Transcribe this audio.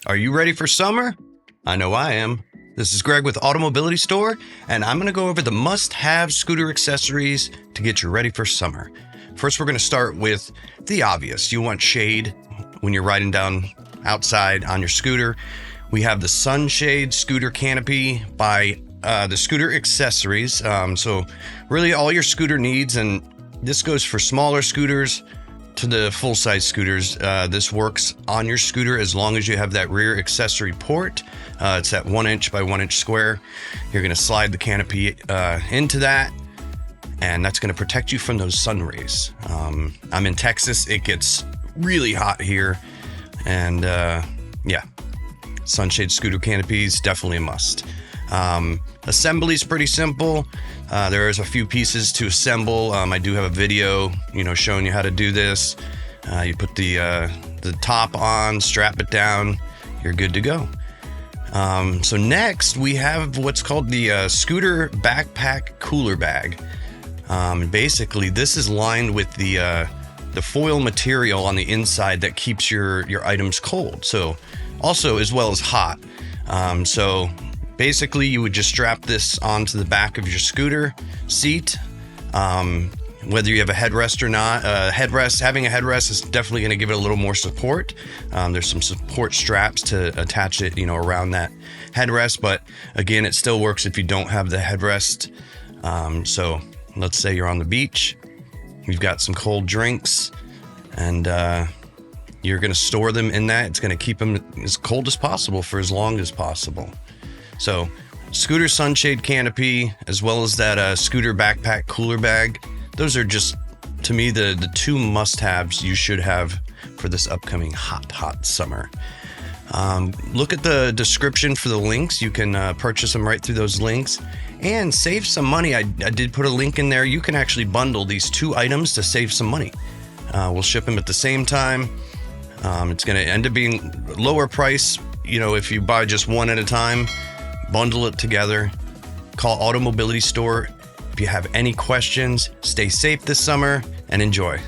Are you ready for summer? I know I am. This is Greg with Automobility Store, and I'm going to go over the must-have scooter accessories to get you ready for summer. First, we're going to start with the obvious. You want shade when you're riding down outside on your scooter. We have the Sunshade Scooter Canopy by the Scooter Accessories. So really all your scooter needs, and this goes for smaller scooters to the full-size scooters. This works on your scooter as long as you have that rear accessory port. It's that 1 inch by 1 inch square. You're going to slide the canopy into that, and that's going to protect you from those sun rays. I'm in Texas. It gets really hot here, and yeah, Sunshade Scooter Canopy is definitely a must. Assembly is pretty simple. There's a few pieces to assemble. I do have a video, showing you how to do this. You put the top on, strap it down, you're good to go. So next we have what's called the Scooter Backpack Cooler Bag. Basically, this is lined with the foil material on the inside that keeps your items cold. So also as well as hot. So basically, you would just strap this onto the back of your scooter seat. Whether you have a headrest or not, having a headrest is definitely going to give it a little more support. There's some support straps to attach it, around that headrest. But again, it still works if you don't have the headrest. So let's say you're on the beach, you've got some cold drinks, and you're going to store them in that. It's going to keep them as cold as possible for as long as possible. So, Scooter Sunshade Canopy, as well as that Scooter Backpack Cooler Bag, those are just, to me, the two must-haves you should have for this upcoming hot summer. Look at the description for the links. You can purchase them right through those links and save some money. I did put a link in there. You can actually bundle these two items to save some money. We'll ship them at the same time. It's going to end up being lower price, if you buy just one at a time. Bundle it together. Call Automobility Store if you have any questions. Stay safe this summer and enjoy.